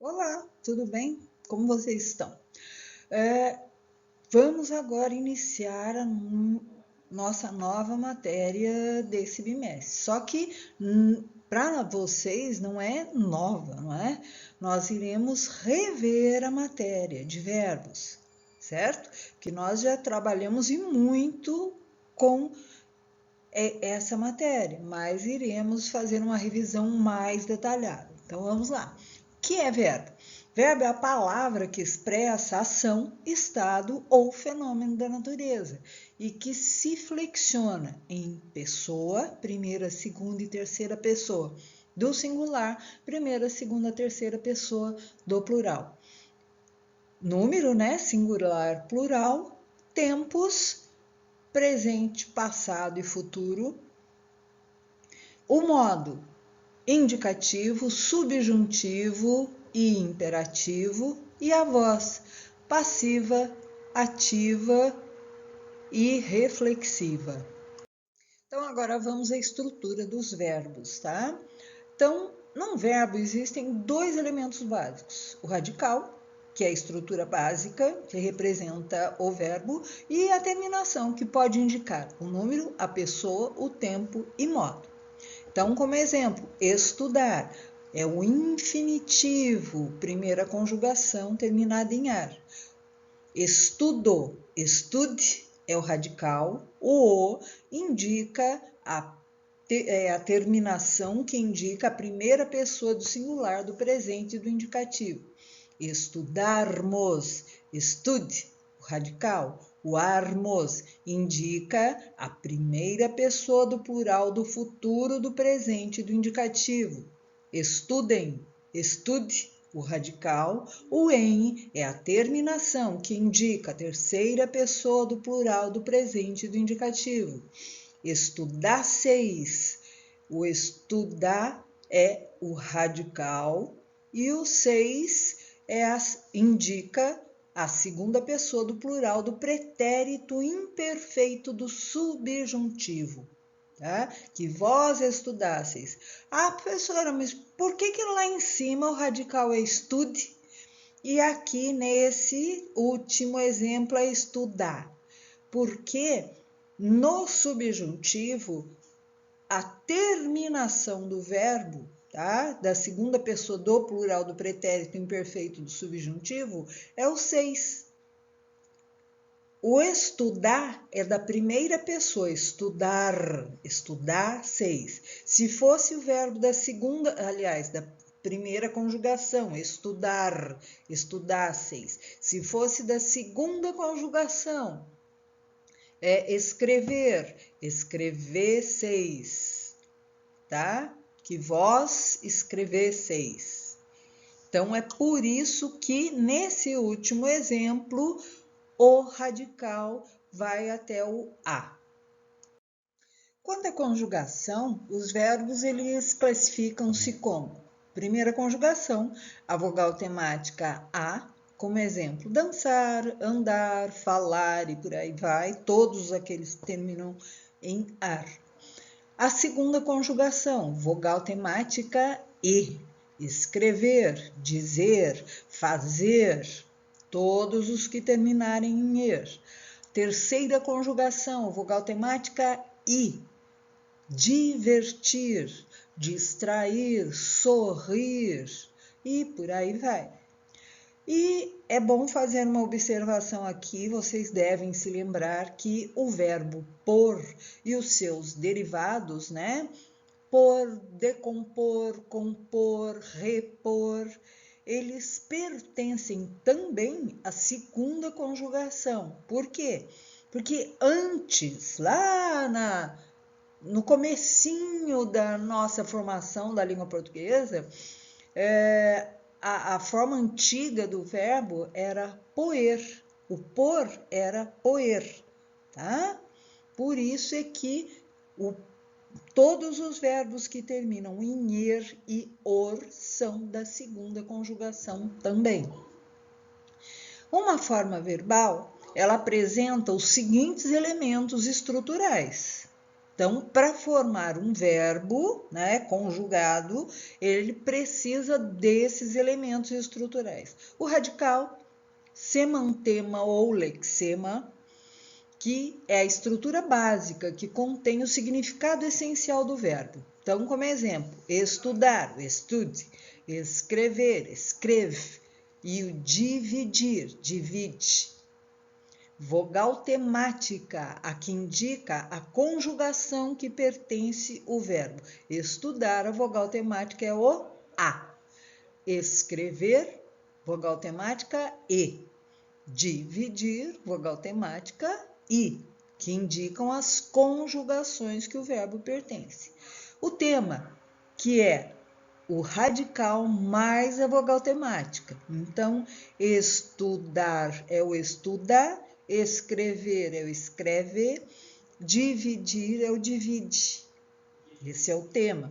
Olá, tudo bem? Como vocês estão? É, Vamos agora iniciar a nossa nova matéria desse bimestre. Só que para vocês não é nova, não é? Nós iremos rever a matéria de verbos, certo? Que nós já trabalhamos e muito com essa matéria, mas iremos fazer uma revisão mais detalhada. Então vamos lá. O que é verbo? Verbo é a palavra que expressa ação, estado ou fenômeno da natureza e que se flexiona em pessoa, primeira, segunda e terceira pessoa do singular, primeira, segunda, terceira pessoa do plural. Número, né? Singular, plural, tempos, presente, passado e futuro. O modo indicativo, subjuntivo e imperativo, e a voz passiva, ativa e reflexiva. Então, agora vamos à estrutura dos verbos, tá? Então, no verbo existem dois elementos básicos: o radical, que é a estrutura básica, que representa o verbo, e a terminação, que pode indicar o número, a pessoa, o tempo e modo. Então, como exemplo, estudar é o infinitivo, primeira conjugação terminada em ar. Estudou, estude é o radical, o indica a terminação que indica a primeira pessoa do singular do presente do indicativo. Estudarmos, estude, o radical. O armos indica a primeira pessoa do plural do futuro do presente do indicativo. Estudem, estude, o radical. O em é a terminação que indica a terceira pessoa do plural do presente do indicativo. Estudasseis, o estudar é o radical e o seis indica a segunda pessoa do plural do pretérito imperfeito do subjuntivo. Tá? Que vós estudasseis. Ah, professora, mas por que lá em cima o radical é estude e aqui nesse último exemplo é estudar? Porque no subjuntivo, a terminação do verbo, tá? Da segunda pessoa do plural do pretérito imperfeito do subjuntivo, é o seis. O estudar é da primeira pessoa, estudar, estudar, seis. Se fosse o verbo da segunda, aliás, da primeira conjugação, estudar, estudasseis. Se fosse da segunda conjugação, é escrever, escrevesseis, tá? Que vós escrevesseis. Então, é por isso que, nesse último exemplo, o radical vai até o A. Quando é conjugação, os verbos eles classificam-se como: primeira conjugação, a vogal temática A, como exemplo, dançar, andar, falar e por aí vai, todos aqueles que terminam em ar. A segunda conjugação, vogal temática E, escrever, dizer, fazer, todos os que terminarem em er. Terceira conjugação, vogal temática I, divertir, distrair, sorrir e por aí vai. E é bom fazer uma observação aqui, vocês devem se lembrar que o verbo por e os seus derivados, né? Por, decompor, compor, repor, eles pertencem também à segunda conjugação. Por quê? Porque antes, no comecinho da nossa formação da língua portuguesa, a forma antiga do verbo era poer. O por era poer, tá? Por isso é que todos os verbos que terminam em er e or são da segunda conjugação também. Uma forma verbal, ela apresenta os seguintes elementos estruturais: Então, para formar um verbo, né, conjugado, ele precisa desses elementos estruturais. O radical, semantema ou lexema, que é a estrutura básica que contém o significado essencial do verbo. Então, como exemplo, estudar, estude, escrever, escreve, e o dividir, divide. Vogal temática, a que indica a conjugação que pertence o verbo. Estudar, a vogal temática é o A. Escrever, vogal temática E. Dividir, vogal temática I, que indicam as conjugações que o verbo pertence. O tema, que é o radical mais a vogal temática. Então, estudar é o estudar, escrever é o escreve, dividir é o divide. Esse é o tema.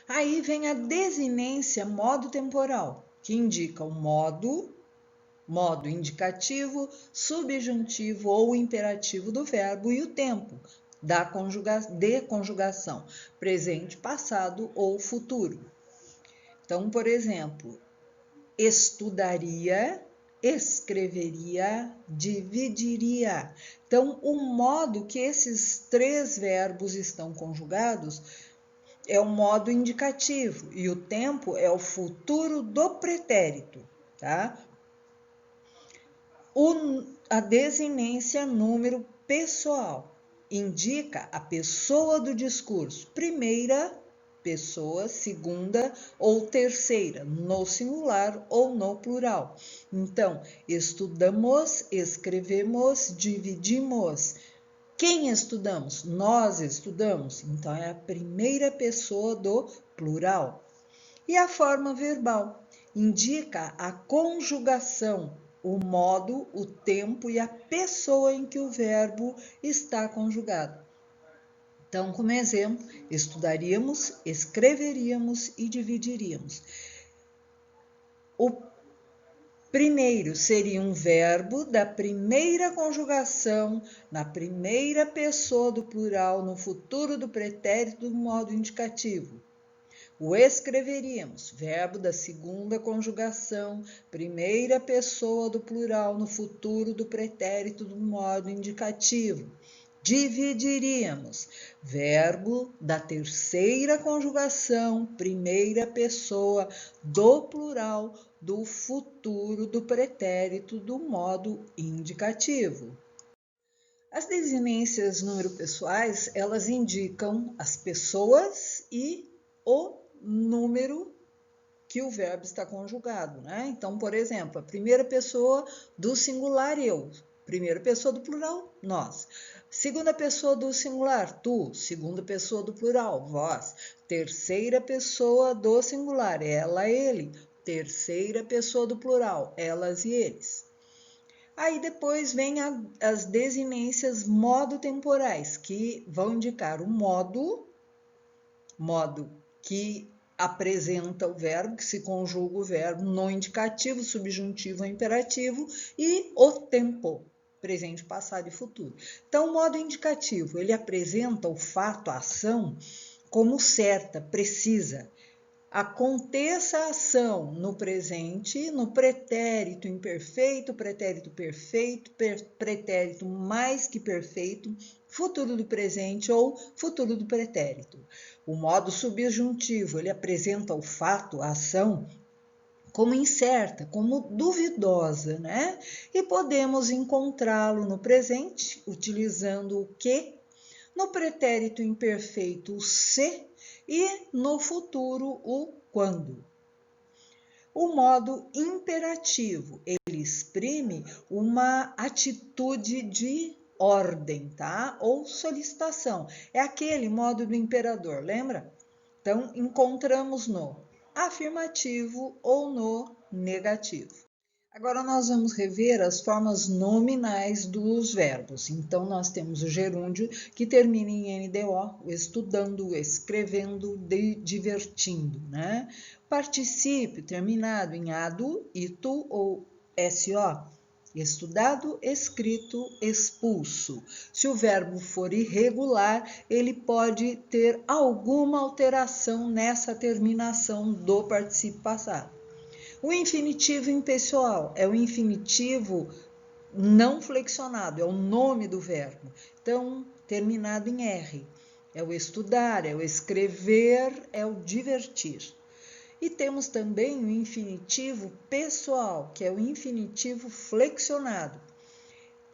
Aí vem a desinência modo temporal, que indica o modo indicativo, subjuntivo ou imperativo do verbo e o tempo de conjugação, presente, passado ou futuro. Então, por exemplo, estudaria, escreveria, dividiria. Então, o modo que esses três verbos estão conjugados é o modo indicativo e o tempo é o futuro do pretérito, tá? A desinência número pessoal indica a pessoa do discurso, primeira pessoa, segunda ou terceira, no singular ou no plural. Então, estudamos, escrevemos, dividimos. Quem estudamos? Nós estudamos. Então, é a primeira pessoa do plural. E a forma verbal indica a conjugação, o modo, o tempo e a pessoa em que o verbo está conjugado. Então, como exemplo, estudaríamos, escreveríamos e dividiríamos. O primeiro seria um verbo da primeira conjugação, na primeira pessoa do plural, no futuro do pretérito do modo indicativo. O escreveríamos, verbo da segunda conjugação, primeira pessoa do plural no futuro do pretérito do modo indicativo. Dividiríamos, verbo da terceira conjugação, primeira pessoa do plural do futuro do pretérito do modo indicativo. As desinências número pessoais, elas indicam as pessoas e o número que o verbo está conjugado, né? Então, por exemplo, a primeira pessoa do singular, eu. Primeira pessoa do plural, nós. Segunda pessoa do singular, tu. Segunda pessoa do plural, vós. Terceira pessoa do singular, ela, ele. Terceira pessoa do plural, elas e eles. Aí depois vem as desinências modo-temporais, que vão indicar o modo que apresenta o verbo, que se conjuga o verbo no indicativo, subjuntivo ou imperativo, e o tempo, presente, passado e futuro. Então, o modo indicativo, ele apresenta o fato, a ação, como certa, precisa. Aconteça a ação no presente, no pretérito imperfeito, pretérito perfeito, pretérito mais que perfeito, futuro do presente ou futuro do pretérito. O modo subjuntivo, ele apresenta o fato, a ação, como incerta, como duvidosa, né? E podemos encontrá-lo no presente, utilizando o que, no pretérito imperfeito, o se, e no futuro, o quando. O modo imperativo, ele exprime uma atitude de ordem, tá? Ou solicitação. É aquele modo do imperador, lembra? Então, encontramos no afirmativo ou no negativo. Agora nós vamos rever as formas nominais dos verbos. Então, nós temos o gerúndio, que termina em NDO, o estudando, o escrevendo, divertindo, né? Particípio terminado em ado, ito ou SO, Estudado, escrito, expulso. Se o verbo for irregular, ele pode ter alguma alteração nessa terminação do particípio passado. O infinitivo impessoal é o infinitivo não flexionado, é o nome do verbo. Então, terminado em R. É o estudar, é o escrever, é o divertir. E temos também o infinitivo pessoal, que é o infinitivo flexionado.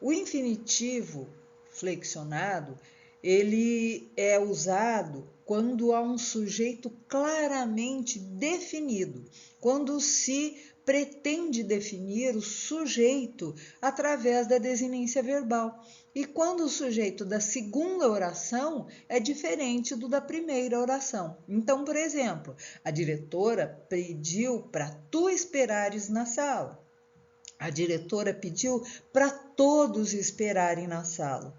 O infinitivo flexionado, ele é usado quando há um sujeito claramente definido, quando se pretende definir o sujeito através da desinência verbal. E quando o sujeito da segunda oração é diferente do da primeira oração. Então, por exemplo, a diretora pediu para tu esperares na sala. A diretora pediu para todos esperarem na sala.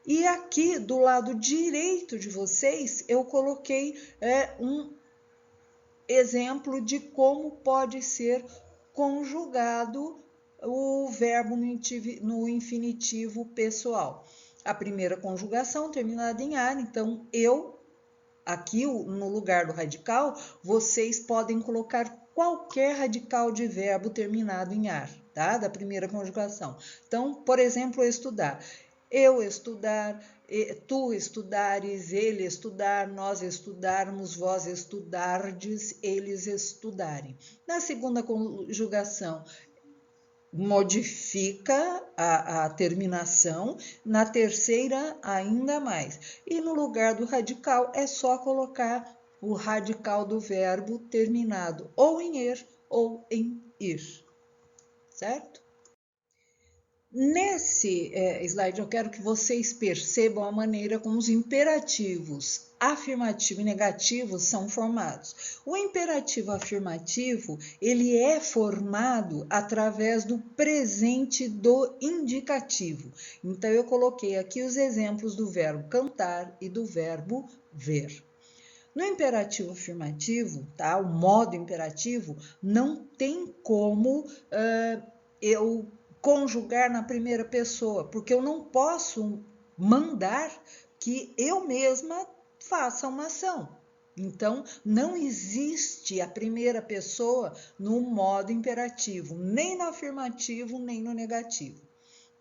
E aqui do lado direito de vocês, eu coloquei um exemplo de como pode ser conjugado o verbo no infinitivo pessoal. A primeira conjugação terminada em ar, então eu, aqui no lugar do radical, vocês podem colocar qualquer radical de verbo terminado em ar, tá? Da primeira conjugação. Então, por exemplo, estudar. Eu estudar, tu estudares, ele estudar, nós estudarmos, vós estudardes, eles estudarem. Na segunda conjugação, modifica a terminação, na terceira ainda mais. E no lugar do radical é só colocar o radical do verbo terminado ou em er ou em ir, certo? Nesse slide eu quero que vocês percebam a maneira como os imperativos afirmativo e negativo são formados. O imperativo afirmativo, ele é formado através do presente do indicativo. Então eu coloquei aqui os exemplos do verbo cantar e do verbo ver. No imperativo afirmativo, tá? O modo imperativo não tem como eu conjugar na primeira pessoa, porque eu não posso mandar que eu mesma faça uma ação. Então, não existe a primeira pessoa no modo imperativo, nem no afirmativo, nem no negativo.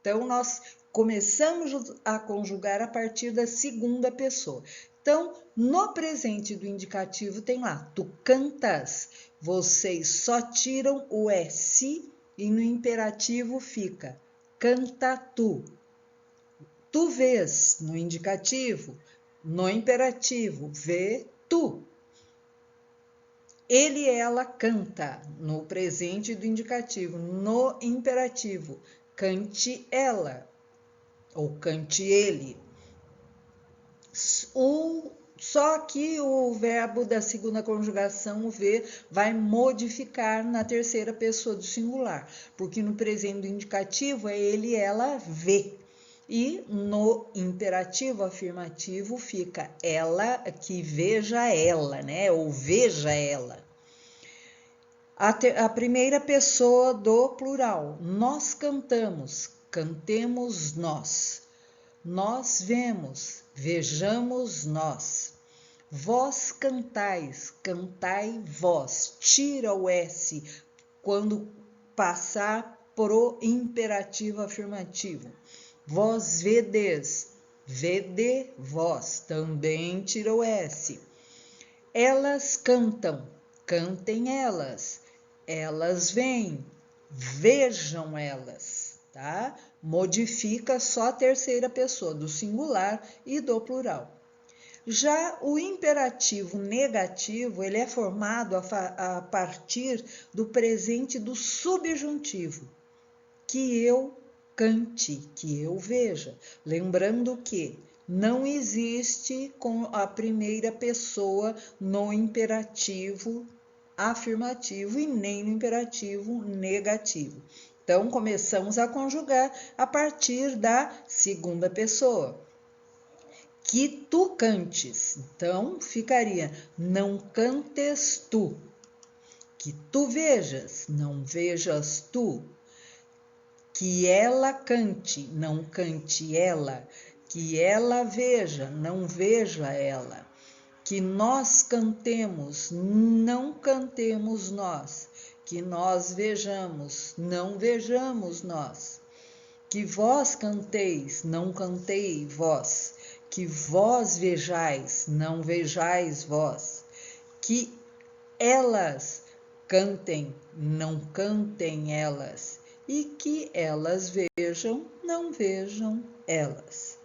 Então, nós começamos a conjugar a partir da segunda pessoa. Então, no presente do indicativo tem lá, tu cantas, vocês só tiram o S e no imperativo fica canta tu. Tu vês no indicativo, no imperativo, vê tu. Ele, ela canta no presente do indicativo, no imperativo, cante ela ou cante ele. Só que o verbo da segunda conjugação, o ver, vai modificar na terceira pessoa do singular, porque no presente do indicativo é ele, ela, vê. E no imperativo afirmativo fica ela, que veja ela, né? Ou veja ela. A primeira pessoa do plural, nós cantamos, cantemos nós. Nós vemos, vejamos nós. Vós cantais, cantai vós. Tira o S quando passar pro imperativo afirmativo. Vós vedes, vede vós. Também tira o S. Elas cantam, cantem elas. Elas vêm, vejam elas, tá? Modifica só a terceira pessoa do singular e do plural. Já o imperativo negativo, ele é formado a partir do presente do subjuntivo, que eu cante, que eu veja. Lembrando que não existe com a primeira pessoa no imperativo afirmativo e nem no imperativo negativo. Então, começamos a conjugar a partir da segunda pessoa. Que tu cantes. Então, ficaria, não cantes tu. Que tu vejas, não vejas tu. que ela cante, não cante ela, que ela veja, não veja ela, que nós cantemos, não cantemos nós, que nós vejamos, não vejamos nós, que vós canteis, não cantei vós, que vós vejais, não vejais vós, que elas cantem, não cantem elas, e que elas vejam, não vejam elas.